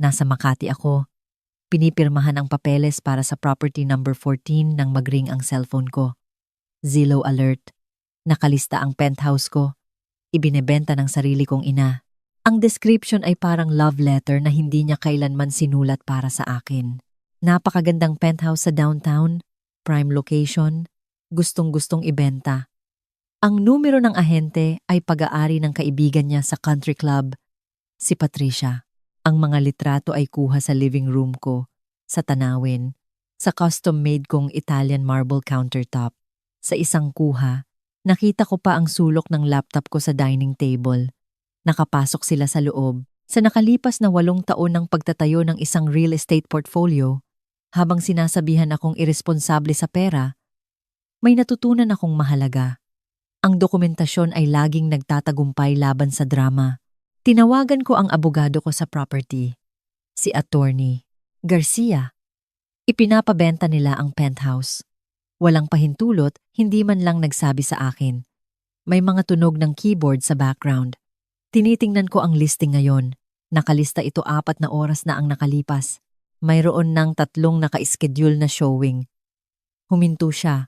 Nasa Makati ako. Pinipirmahan ang papeles para sa property number 14 nang magring ang cellphone ko. Zillow alert. Nakalista ang penthouse ko. Ibinebenta ng sarili kong ina. Ang description ay parang love letter na hindi niya kailanman sinulat para sa akin. Napakagandang penthouse sa downtown, prime location, gustong-gustong ibenta. Ang numero ng ahente ay pag-aari ng kaibigan niya sa country club, si Patricia. Ang mga litrato ay kuha sa living room ko, sa tanawin, sa custom-made kong Italian marble countertop. Sa isang kuha, nakita ko pa ang sulok ng laptop ko sa dining table. Nakapasok sila sa loob. Sa nakalipas na 8 taon ng pagtatayo ng isang real estate portfolio, habang sinasabihan akong iresponsable sa pera, may natutunan akong mahalaga. Ang dokumentasyon ay laging nagtatagumpay laban sa drama. Tinawagan ko ang abogado ko sa property, si Attorney Garcia. Ipinapabenta nila ang penthouse. Walang pahintulot, hindi man lang nagsabi sa akin. May mga tunog ng keyboard sa background. Tinitingnan ko ang listing ngayon. Nakalista ito 4 na oras na ang nakalipas. Mayroon ng 3 naka-schedule na showing. Huminto siya.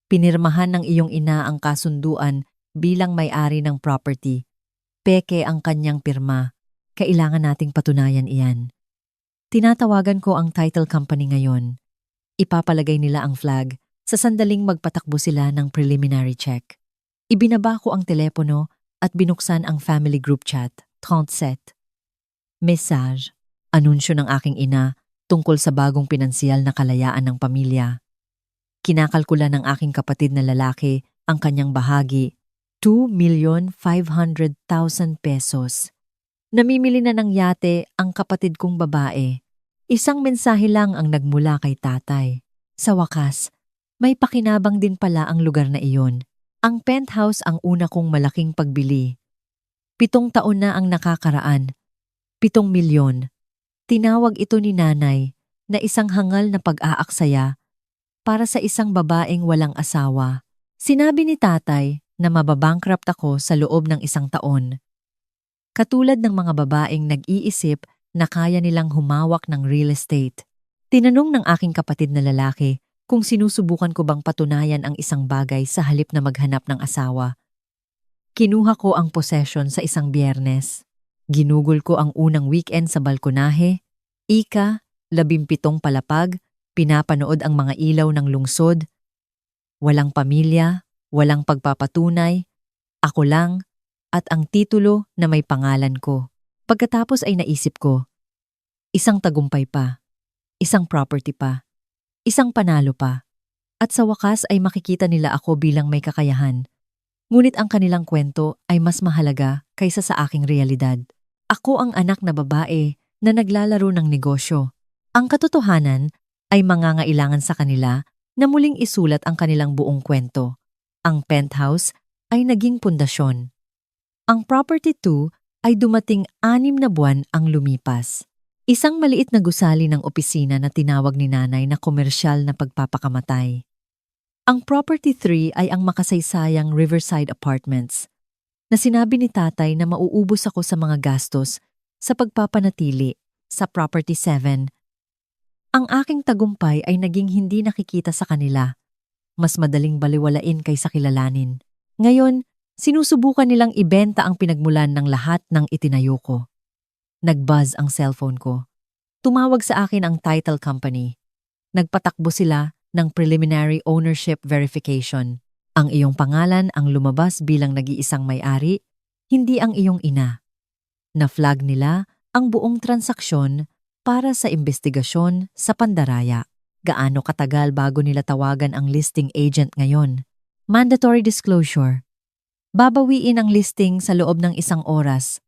Pinirmahan ng iyong ina ang kasunduan bilang may-ari ng property. Peke ang kanyang pirma. Kailangan nating patunayan iyan. Tinatawagan ko ang title company ngayon. Ipapalagay nila ang flag sa sandaling magpatakbo sila ng preliminary check. Ibinaba ko ang telepono at binuksan ang family group chat, 37. Message, anunsyo ng aking ina tungkol sa bagong pinansyal na kalayaan ng pamilya. Kinakalkula ng aking kapatid na lalaki ang kanyang bahagi, 2,500,000 pesos. Namimili na ng yate ang kapatid kong babae. Isang mensahe lang ang nagmula kay tatay. Sa wakas, may pakinabang din pala ang lugar na iyon. Ang penthouse ang una kong malaking pagbili. 7 taon na ang nakakaraan. 7 milyon. Tinawag ito ni nanay na isang hangal na pag-aaksaya para sa isang babaeng walang asawa. Sinabi ni tatay na mababankrupt ako sa loob ng 1 taon. Katulad ng mga babaeng nag-iisip na kaya nilang humawak ng real estate. Tinanong ng aking kapatid na lalaki kung sinusubukan ko bang patunayan ang isang bagay sa halip na maghanap ng asawa. Kinuha ko ang possession sa isang Biyernes. Ginugol ko ang unang weekend sa balkonahe. 17 palapag, pinapanood ang mga ilaw ng lungsod. Walang pamilya, walang pagpapatunay, ako lang, at ang titulo na may pangalan ko. Pagkatapos ay naisip ko, isang tagumpay pa, isang property pa, isang panalo pa, at sa wakas ay makikita nila ako bilang may kakayahan. Ngunit ang kanilang kwento ay mas mahalaga kaysa sa aking realidad. Ako ang anak na babae na naglalaro ng negosyo. Ang katotohanan ay mangangailangan sa kanila na muling isulat ang kanilang buong kwento. Ang penthouse ay naging pundasyon. Ang property 2 ay dumating 6 na buwan ang lumipas. Isang maliit na gusali ng opisina na tinawag ni nanay na komersyal na pagpapakamatay. Ang property 3 ay ang makasaysayang Riverside Apartments, na sinabi ni tatay na mauubos ako sa mga gastos sa pagpapanatili sa property 7. Ang aking tagumpay ay naging hindi nakikita sa kanila. Mas madaling baliwalain kaysa kilalanin. Ngayon, sinusubukan nilang ibenta ang pinagmulan ng lahat ng itinayo ko. Nag-buzz ang cellphone ko. Tumawag sa akin ang title company. Nagpatakbo sila ng preliminary ownership verification. Ang iyong pangalan ang lumabas bilang nag-iisang may-ari, hindi ang iyong ina. Na-flag nila ang buong transaksyon para sa investigasyon sa pandaraya. Gaano katagal bago nila tawagan ang listing agent ngayon? Mandatory disclosure. Babawiin ang listing sa loob ng 1 oras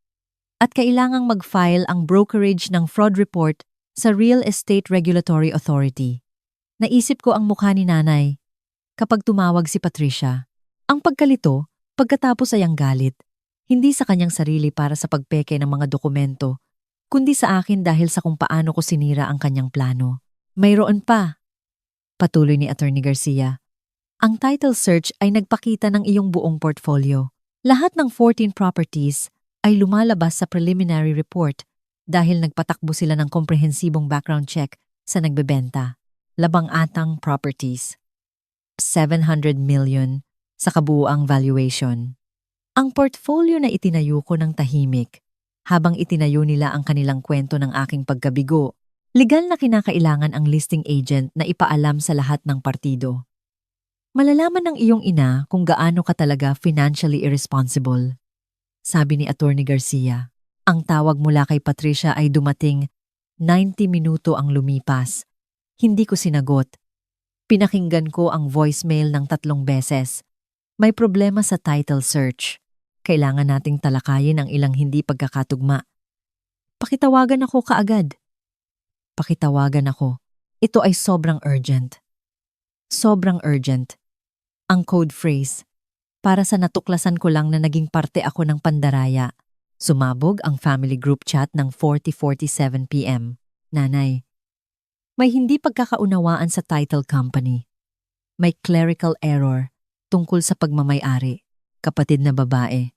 at kailangang mag-file ang brokerage ng fraud report sa Real Estate Regulatory Authority. Naisip ko ang mukha ni nanay kapag tumawag si Patricia. Ang pagkalito, pagkatapos ay ang galit, hindi sa kanyang sarili para sa pagpeke ng mga dokumento, kundi sa akin dahil sa kung paano ko sinira ang kanyang plano. Mayroon pa. Patuloy ni Attorney Garcia. Ang title search ay nagpakita ng iyong buong portfolio. Lahat ng 14 properties ay lumalabas sa preliminary report dahil nagpatakbo sila ng komprehensibong background check sa nagbebenta. Labang-atang properties. 700 million sa kabuuang valuation. Ang portfolio na itinayo ko ng tahimik, habang itinayo nila ang kanilang kwento ng aking pagkabigo, legal na kinakailangan ang listing agent na ipaalam sa lahat ng partido. Malalaman ng iyong ina kung gaano ka talaga financially irresponsible. Sabi ni Attorney Garcia. Ang tawag mula kay Patricia ay dumating 90 minuto ang lumipas. Hindi ko sinagot. Pinakinggan ko ang voicemail ng 3 beses. May problema sa title search. Kailangan nating talakayin ang ilang hindi pagkakatugma. Pakitawagan ako kaagad. Pakitawagan ako. Ito ay sobrang urgent. Sobrang urgent. Ang code phrase. Para sa natuklasan ko lang na naging parte ako ng pandaraya. Sumabog ang family group chat ng 40:47 p.m. Nanay. May hindi pagkakaunawaan sa title company. May clerical error tungkol sa pagmamay-ari. Kapatid na babae.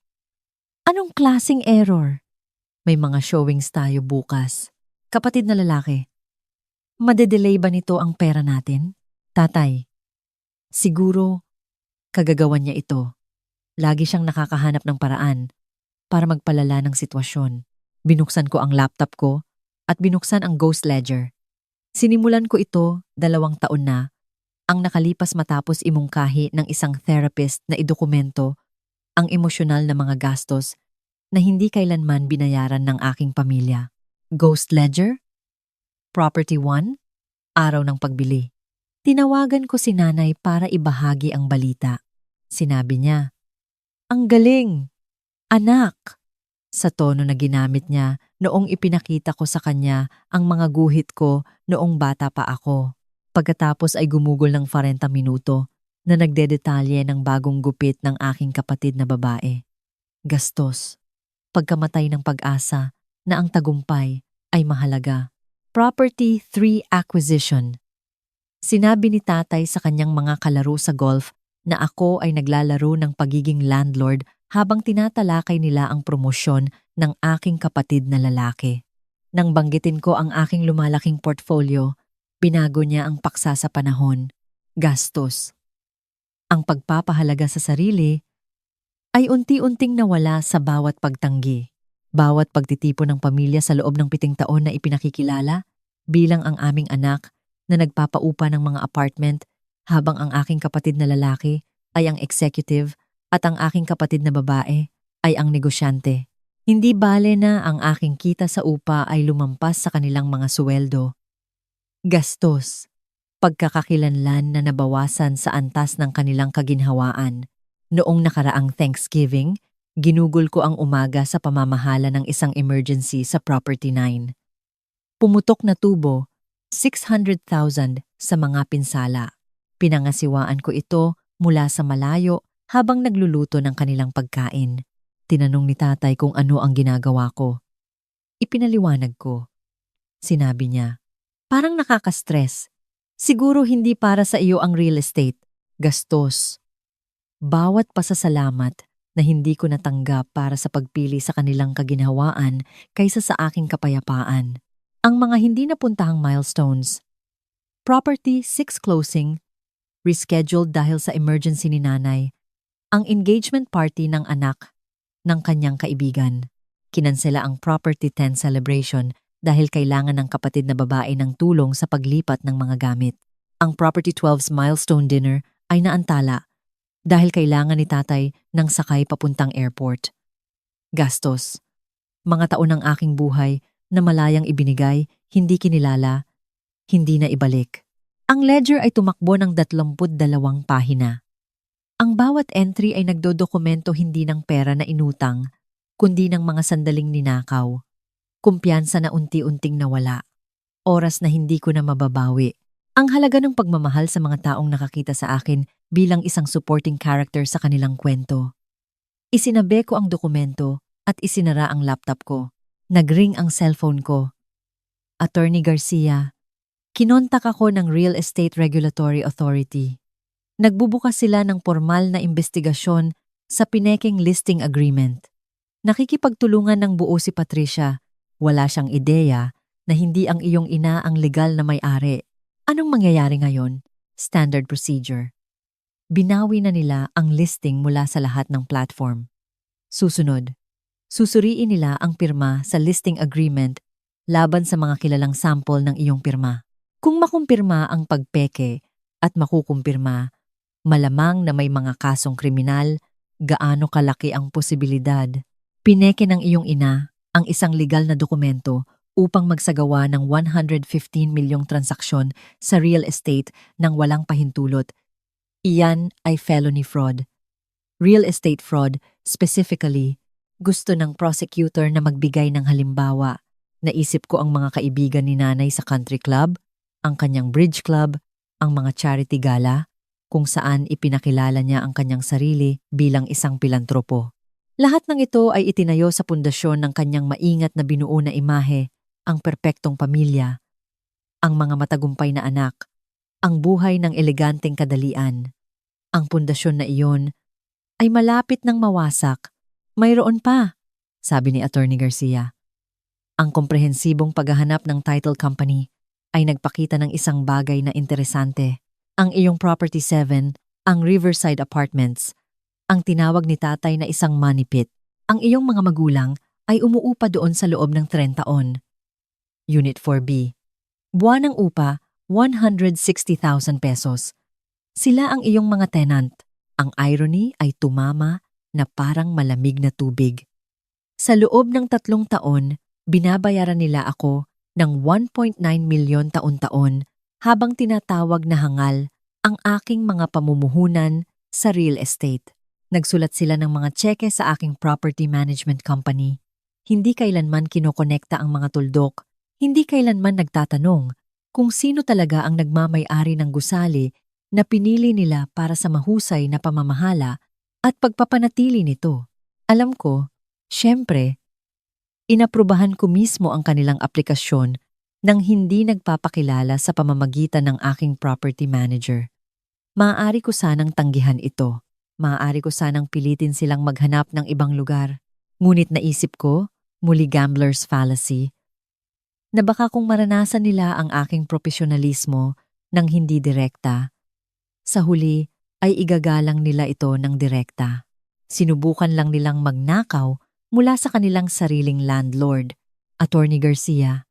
Anong klaseng error? May mga showings tayo bukas. Kapatid na lalaki. Madedelay ba nito ang pera natin? Tatay. Siguro, kagagawan niya ito. Lagi siyang nakakahanap ng paraan para magpalala ng sitwasyon. Binuksan ko ang laptop ko at binuksan ang Ghost Ledger. Sinimulan ko ito 2 taon na, ang nakalipas matapos imungkahi ng isang therapist na idokumento ang emosyonal na mga gastos na hindi kailanman binayaran ng aking pamilya. Ghost Ledger? Property 1? Araw ng pagbili. Tinawagan ko si nanay para ibahagi ang balita. Sinabi niya, "Ang galing! Anak!" Sa tono na ginamit niya noong ipinakita ko sa kanya ang mga guhit ko noong bata pa ako. Pagkatapos ay gumugol ng 40 minuto na nagdedetalye ng bagong gupit ng aking kapatid na babae. Gastos. Pagkamatay ng pag-asa na ang tagumpay ay mahalaga. Property 3 acquisition. Sinabi ni tatay sa kanyang mga kalaro sa golf na ako ay naglalaro ng pagiging landlord habang tinatalakay nila ang promosyon ng aking kapatid na lalaki. Nang banggitin ko ang aking lumalaking portfolio, binago niya ang paksa sa panahon. Gastos. Ang pagpapahalaga sa sarili ay unti-unting nawala sa bawat pagtanggi. Bawat pagtitipon ng pamilya sa loob ng 7 taon na ipinakikilala bilang ang aming anak na nagpapaupa ng mga apartment habang ang aking kapatid na lalaki ay ang executive at ang aking kapatid na babae ay ang negosyante. Hindi bale na ang aking kita sa upa ay lumampas sa kanilang mga suweldo. Gastos. Pagkakakilanlan na nabawasan sa antas ng kanilang kaginhawaan. Noong nakaraang Thanksgiving, ginugol ko ang umaga sa pamamahala ng isang emergency sa Property 9. Pumutok na tubo, 600,000 sa mga pinsala. Pinangasiwaan ko ito mula sa malayo habang nagluluto ng kanilang pagkain. Tinanong ni tatay kung ano ang ginagawa ko. Ipinaliwanag ko. Sinabi niya, "Parang nakaka-stress. Siguro hindi para sa iyo ang real estate. Gastos." Bawat pasasalamat na hindi ko natanggap para sa pagpili sa kanilang kaginhawaan kaysa sa aking kapayapaan. Ang mga hindi napuntahang milestones. Property 6 closing, rescheduled dahil sa emergency ni nanay. Ang engagement party ng anak ng kanyang kaibigan. Kinansela ang Property 10 celebration dahil kailangan ng kapatid na babae ng tulong sa paglipat ng mga gamit. Ang Property 12's milestone dinner ay naantala dahil kailangan ni tatay ng sakay papuntang airport. Gastos. Mga taon ng aking buhay na malayang ibinigay, hindi kinilala, hindi na ibalik. Ang ledger ay tumakbo ng 32 pahina. Ang bawat entry ay nagdodokumento hindi ng pera na inutang, kundi ng mga sandaling ninakaw. Kumpiyansa na unti-unting nawala. Oras na hindi ko na mababawi. Ang halaga ng pagmamahal sa mga taong nakakita sa akin bilang isang supporting character sa kanilang kwento. Isinabi ko ang dokumento at isinara ang laptop ko. Nagring ang cellphone ko. Attorney Garcia, kinontak ako ng Real Estate Regulatory Authority. Nagbubukas sila ng formal na investigasyon sa pinekeng listing agreement. Nakikipagtulungan ng buo si Patricia Wala siyang ideya na hindi ang iyong ina ang legal na may-ari. Anong mangyayari ngayon? Standard procedure. Binawi na nila ang listing mula sa lahat ng platform. Susunod, susuriin nila ang pirma sa listing agreement laban sa mga kilalang sample ng iyong pirma. Kung makumpirma ang pagpeke at makukumpirma, malamang na may mga kasong kriminal, gaano kalaki ang posibilidad. Pineke ng iyong ina ang isang legal na dokumento upang magsagawa ng 115 milyong transaksyon sa real estate nang walang pahintulot. Iyan ay felony fraud. Real estate fraud, specifically, gusto ng prosecutor na magbigay ng halimbawa. Naisip ko ang mga kaibigan ni nanay sa country club, ang kanyang bridge club, ang mga charity gala, kung saan ipinakilala niya ang kanyang sarili bilang isang pilantropo. Lahat ng ito ay itinayo sa pundasyon ng kanyang maingat na binuo na imahe, ang perpektong pamilya, ang mga matagumpay na anak, ang buhay ng eleganteng kadalian. Ang pundasyon na iyon ay malapit ng mawasak. Mayroon pa, sabi ni Attorney Garcia. Ang komprehensibong paghahanap ng title company ay nagpakita ng isang bagay na interesante. Ang iyong Property 7, ang Riverside Apartments, ang tinawag ni tatay na isang money pit. Ang iyong mga magulang ay umuupa doon sa loob ng 30 taon. Unit 4B. Buwan ng upa, 160,000 pesos. Sila ang iyong mga tenant. Ang irony ay tumama na parang malamig na tubig. Sa loob ng 3 taon, binabayaran nila ako ng 1.9 milyon taon-taon habang tinatawag na hangal ang aking mga pamumuhunan sa real estate. Nagsulat sila ng mga tseke sa aking property management company. Hindi kailanman kinokonekta ang mga tuldok, hindi kailanman nagtatanong kung sino talaga ang nagmamay-ari ng gusali na pinili nila para sa mahusay na pamamahala at pagpapanatili nito. Alam ko, syempre, inaprubahan ko mismo ang kanilang aplikasyon nang hindi nagpapakilala sa pamamagitan ng aking property manager. Maaari ko sanang tanggihan ito. Maaari ko sanang pilitin silang maghanap ng ibang lugar. Ngunit naisip ko, muli gambler's fallacy, na baka kung maranasan nila ang aking profesionalismo ng hindi direkta, sa huli ay igagalang nila ito ng direkta. Sinubukan lang nilang magnakaw mula sa kanilang sariling landlord, Attorney Garcia.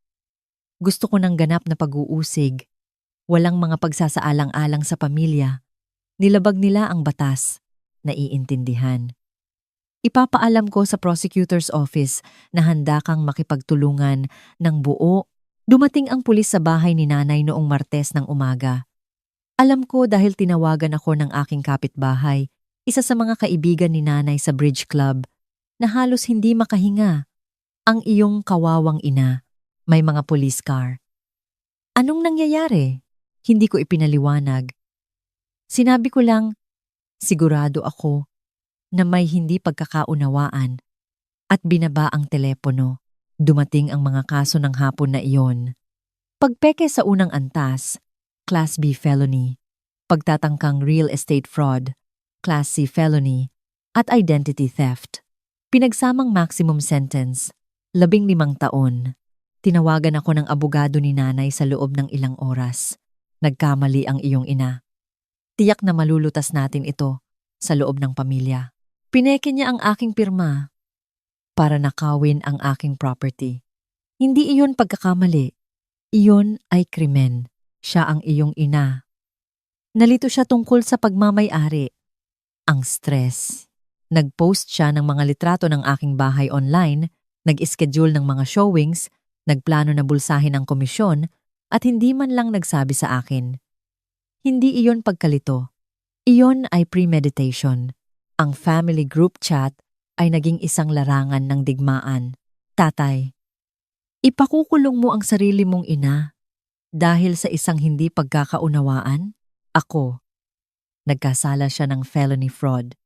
Gusto ko ng ganap na pag-uusig. Walang mga pagsasaalang-alang sa pamilya. Nilabag nila ang batas. Naiintindihan. Ipapaalam ko sa prosecutor's office na handa kang makipagtulungan ng buo. Dumating ang pulis sa bahay ni nanay noong Martes ng umaga. Alam ko dahil tinawagan ako ng aking kapitbahay, isa sa mga kaibigan ni nanay sa bridge club, na halos hindi makahinga. Ang iyong kawawang ina, may mga police car. Anong nangyayari? Hindi ko ipinaliwanag. Sinabi ko lang, sigurado ako na may hindi pagkakaunawaan at binaba ang telepono. Dumating ang mga kaso ng hapon na iyon. Pagpeke sa unang antas, Class B felony, pagtatangkang real estate fraud, Class C felony, at identity theft. Pinagsamang maximum sentence, 15 taon. Tinawagan ako ng abogado ni nanay sa loob ng ilang oras. Nagkamali ang iyong ina. Tiyak na malulutas natin ito sa loob ng pamilya. Pineke niya ang aking pirma para nakawin ang aking property. Hindi iyon pagkakamali. Iyon ay krimen. Siya ang iyong ina. Nalito siya tungkol sa pagmamay-ari. Ang stress. Nag-post siya ng mga litrato ng aking bahay online, nag-schedule ng mga showings, nagplano na bulsahin ang komisyon, at hindi man lang nagsabi sa akin. Hindi iyon pagkalito. Iyon ay premeditation. Ang family group chat ay naging isang larangan ng digmaan. Tatay, ipakukulong mo ang sarili mong ina dahil sa isang hindi pagkakaunawaan? Ako. Nagkasala siya ng felony fraud.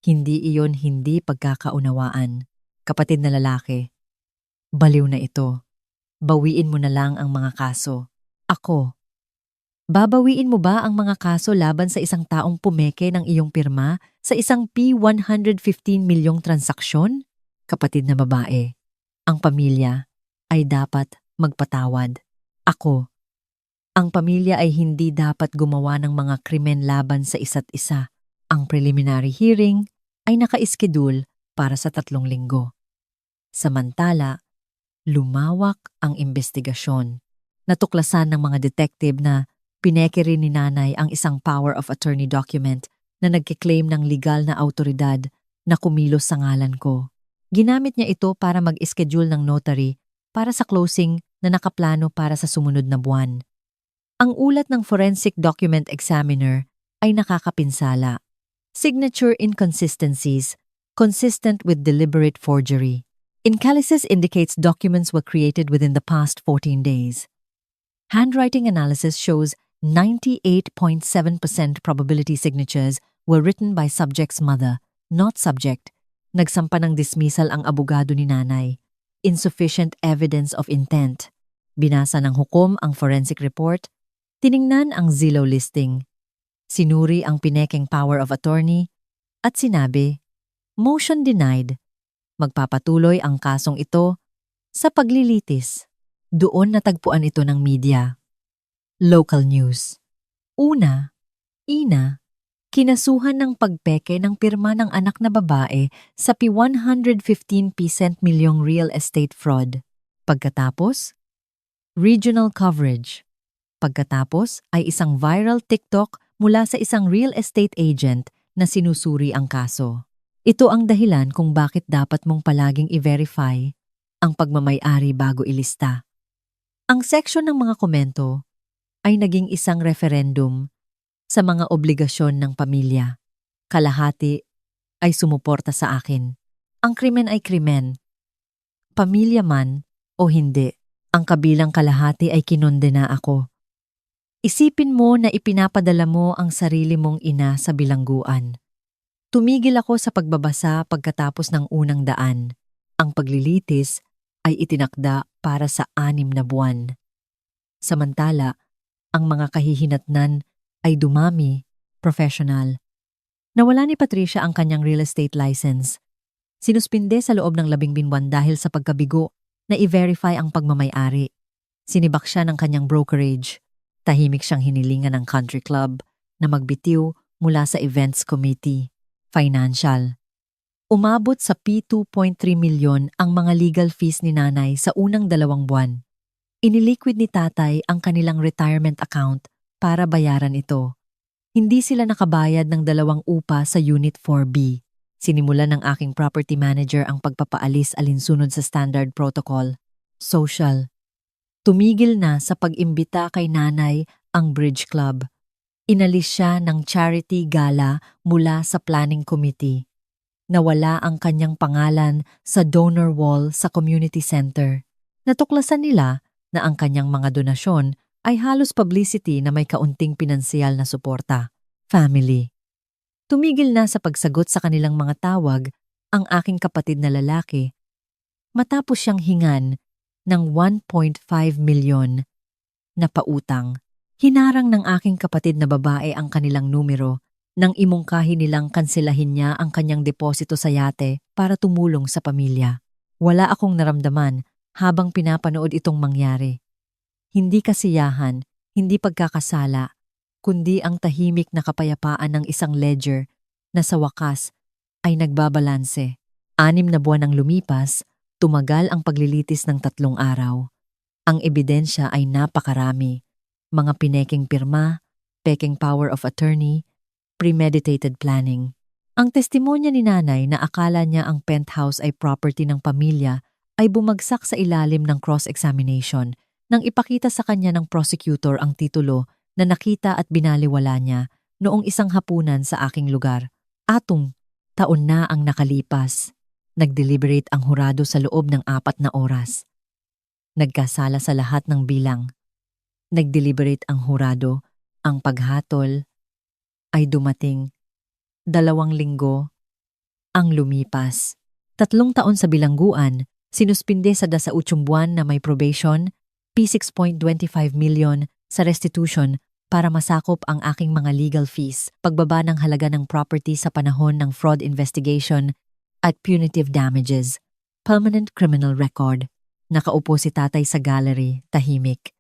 Hindi iyon hindi pagkakaunawaan. Kapatid na lalaki. Baliw na ito. Bawiin mo na lang ang mga kaso. Ako. Babawiin mo ba ang mga kaso laban sa isang taong pumeke ng iyong pirma sa isang P115 milyong transaksyon? Kapatid na babae. Ang pamilya ay dapat magpatawad. Ako, ang pamilya ay hindi dapat gumawa ng mga krimen laban sa isa't isa. Ang preliminary hearing ay naka-schedule para sa 3 linggo. Samantala, lumawak ang investigasyon. Natuklasan ng mga detective na pineke rin ni nanay ang isang power of attorney document na nagkiklaim ng legal na autoridad na kumilos sa ngalan ko. Ginamit niya ito para mag-schedule ng notary para sa closing na nakaplano para sa sumunod na buwan. Ang ulat ng forensic document examiner ay nakakapinsala. Signature inconsistencies consistent with deliberate forgery. Incalysis indicates documents were created within the past 14 days. Handwriting analysis shows 98.7% probability signatures were written by subject's mother, not subject. Nagsampa ng dismissal ang abogado ni nanay. Insufficient evidence of intent. Binasa ng hukom ang forensic report. Tiningnan ang Zillow listing. Sinuri ang pinekeng power of attorney at sinabi, motion denied. Magpapatuloy ang kasong ito sa paglilitis. Doon natagpuan ito ng media. Local news. Una, Ina, kinasuhan ng pagpeke ng pirma ng anak na babae sa P115% milyong real estate fraud. Pagkatapos, regional coverage. Pagkatapos ay isang viral TikTok mula sa isang real estate agent na sinusuri ang kaso. Ito ang dahilan kung bakit dapat mong palaging i-verify ang pagmamay-ari bago ilista. Ang seksyon ng mga komento ay naging isang referendum sa mga obligasyon ng pamilya. Kalahati ay sumuporta sa akin. Ang krimen ay krimen. Pamilya man o hindi, ang kabilang kalahati ay kinondena ako. Isipin mo na ipinapadala mo ang sarili mong ina sa bilangguan. Tumigil ako sa pagbabasa pagkatapos ng unang daan. Ang paglilitis ay itinakda para sa 6 na buwan. Samantala, ang mga kahihinatnan ay dumami, professional. Nawala ni Patricia ang kanyang real estate license. Sinuspinde sa loob ng 12 buwan dahil sa pagkabigo na i-verify ang pagmamay-ari. Sinibak siya ng kanyang brokerage. Tahimik siyang hinilingan ng country club na magbitiw mula sa events committee. Financial. Umabot sa P2.3 milyon ang mga legal fees ni nanay sa unang 2 buwan. Iniliquid ni tatay ang kanilang retirement account para bayaran ito. Hindi sila nakabayad ng 2 upa sa Unit 4B. Sinimulan ng aking property manager ang pagpapaalis alinsunod sa standard protocol. Social. Tumigil na sa pag-imbita kay nanay ang Bridge Club. Inalis siya ng charity gala mula sa planning committee. Nawala ang kanyang pangalan sa donor wall sa community center. Natuklasan nila na ang kanyang mga donasyon ay halos publicity na may kaunting pinansyal na suporta. Family. Tumigil na sa pagsagot sa kanilang mga tawag ang aking kapatid na lalaki matapos siyang hingan ng 1.5 milyon na pautang. Hinarang ng aking kapatid na babae ang kanilang numero nang imungkahi nilang kanselahin niya ang kanyang deposito sa yate para tumulong sa pamilya. Wala akong naramdaman habang pinapanood itong mangyari. Hindi kasiyahan, hindi pagkakasala, kundi ang tahimik na kapayapaan ng isang ledger na sa wakas ay nagbabalanse. 6 na buwan ang lumipas, tumagal ang paglilitis ng 3 araw. Ang ebidensya ay napakarami. Mga pinekeng pirma, peking power of attorney, premeditated planning. Ang testimonya ni nanay na akala niya ang penthouse ay property ng pamilya ay bumagsak sa ilalim ng cross-examination nang ipakita sa kanya ng prosecutor ang titulo na nakita at binaliwala niya noong isang hapunan sa aking lugar. Taon na ang nakalipas. Nag-deliberate ang hurado sa loob ng 4 na oras. Nagkasala sa lahat ng bilang. Nag-deliberate ang hurado, ang paghatol ay dumating. 2 linggo ang lumipas. 3 taon sa bilangguan, sinuspinde sa 18 buwan na may probation, P6.25 million sa restitution para masakop ang aking mga legal fees, pagbaba ng halaga ng property sa panahon ng fraud investigation at punitive damages, permanent criminal record. Nakaupo si tatay sa gallery, tahimik.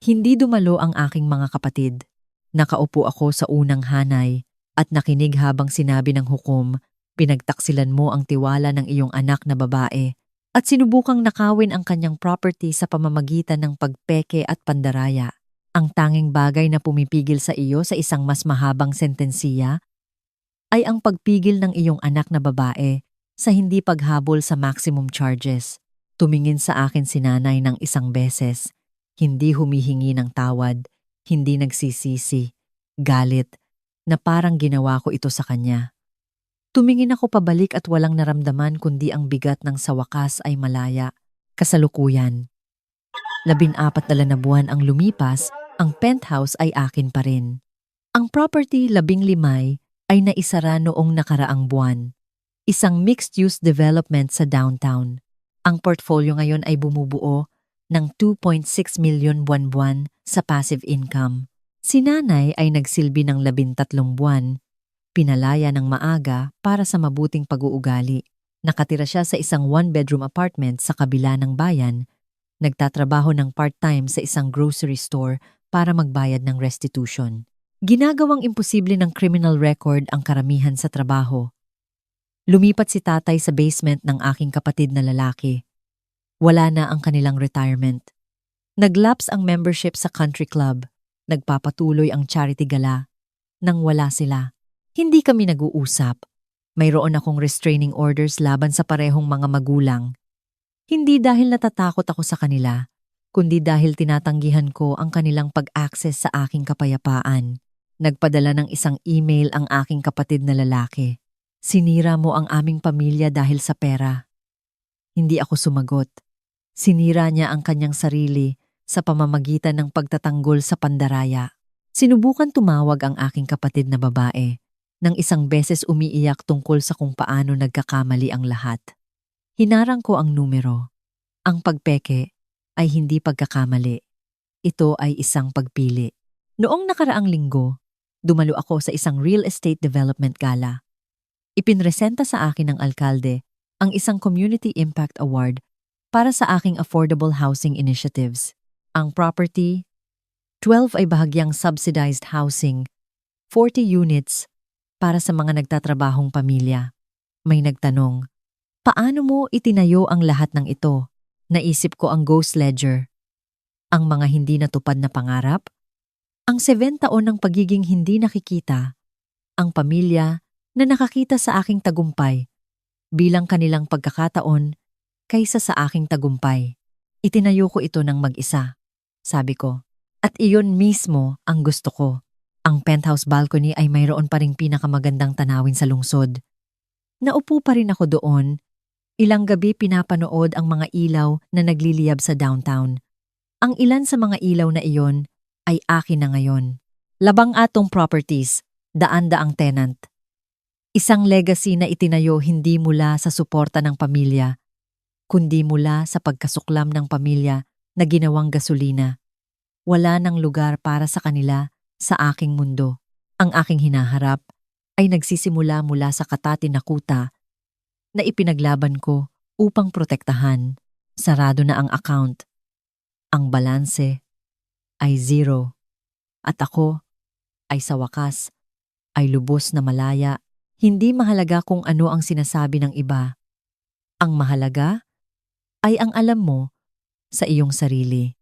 Hindi dumalo ang aking mga kapatid. Nakaupo ako sa unang hanay at nakinig habang sinabi ng hukom, pinagtaksilan mo ang tiwala ng iyong anak na babae at sinubukang nakawin ang kanyang property sa pamamagitan ng pagpeke at pandaraya. Ang tanging bagay na pumipigil sa iyo sa isang mas mahabang sentensiya ay ang pagpigil ng iyong anak na babae sa hindi paghabol sa maximum charges. Tumingin sa akin si nanay ng isang beses, hindi humihingi ng tawad, hindi nagsisisi, galit, na parang ginawa ko ito sa kanya. Tumingin ako pabalik at walang naramdaman kundi ang bigat ng sa wakas ay malaya. Kasalukuyan. 14 na buwan ang lumipas, ang penthouse ay akin pa rin. Ang property 15 ay naisara noong nakaraang buwan. Isang mixed-use development sa downtown. Ang portfolio ngayon ay bumubuo ng 2.6 million buwan-buwan sa passive income. Si nanay ay nagsilbi ng 13 buwan, pinalaya ng maaga para sa mabuting pag-uugali. Nakatira siya sa isang one-bedroom apartment sa kabila ng bayan, nagtatrabaho ng part-time sa isang grocery store para magbayad ng restitution. Ginagawang imposible ng criminal record ang karamihan sa trabaho. Lumipat si tatay sa basement ng aking kapatid na lalaki. Wala na ang kanilang retirement. Naglaps ang membership sa country club. Nagpapatuloy ang charity gala. Nang wala sila, hindi kami nag-uusap. Mayroon akong restraining orders laban sa parehong mga magulang. Hindi dahil natatakot ako sa kanila, kundi dahil tinatanggihan ko ang kanilang pag-access sa aking kapayapaan. Nagpadala ng isang email ang aking kapatid na lalaki. Sinira mo ang aming pamilya dahil sa pera. Hindi ako sumagot. Sinira niya ang kanyang sarili sa pamamagitan ng pagtatanggol sa pandaraya. Sinubukan tumawag ang aking kapatid na babae. Nang isang beses umiiyak tungkol sa kung paano nagkakamali ang lahat. Hinarang ko ang numero. Ang pagpeke ay hindi pagkakamali. Ito ay isang pagpili. Noong nakaraang linggo, dumalo ako sa isang real estate development gala. Ipinresenta sa akin ng alkalde ang isang Community Impact Award para sa aking affordable housing initiatives. Ang property, 12 ay bahagyang subsidized housing, 40 units para sa mga nagtatrabahong pamilya. May nagtanong, paano mo itinayo ang lahat ng ito? Naisip ko ang ghost ledger. Ang mga hindi natupad na pangarap? Ang 7 taon ng pagiging hindi nakikita? Ang pamilya na nakakita sa aking tagumpay bilang kanilang pagkakataon kaysa sa aking tagumpay. Itinayo ko ito ng mag-isa, sabi ko. At iyon mismo ang gusto ko. Ang penthouse balcony ay mayroon pa ring pinakamagandang tanawin sa lungsod. Naupo pa rin ako doon. Ilang gabi pinapanood ang mga ilaw na nagliliyab sa downtown. Ang ilan sa mga ilaw na iyon ay akin na ngayon. 18 properties, daan-daang tenant. Isang legacy na itinayo hindi mula sa suporta ng pamilya, kundi mula sa pagkasuklam ng pamilya na ginawang gasolina. Wala nang lugar para sa kanila sa aking mundo. Ang aking hinaharap ay nagsisimula mula sa katati-nakuta na ipinaglaban ko upang protektahan. Sarado na ang account. Ang balanse ay 0. At ako ay sa wakas ay lubos na malaya. Hindi mahalaga kung ano ang sinasabi ng iba. Ang mahalaga ay ang alam mo sa iyong sarili.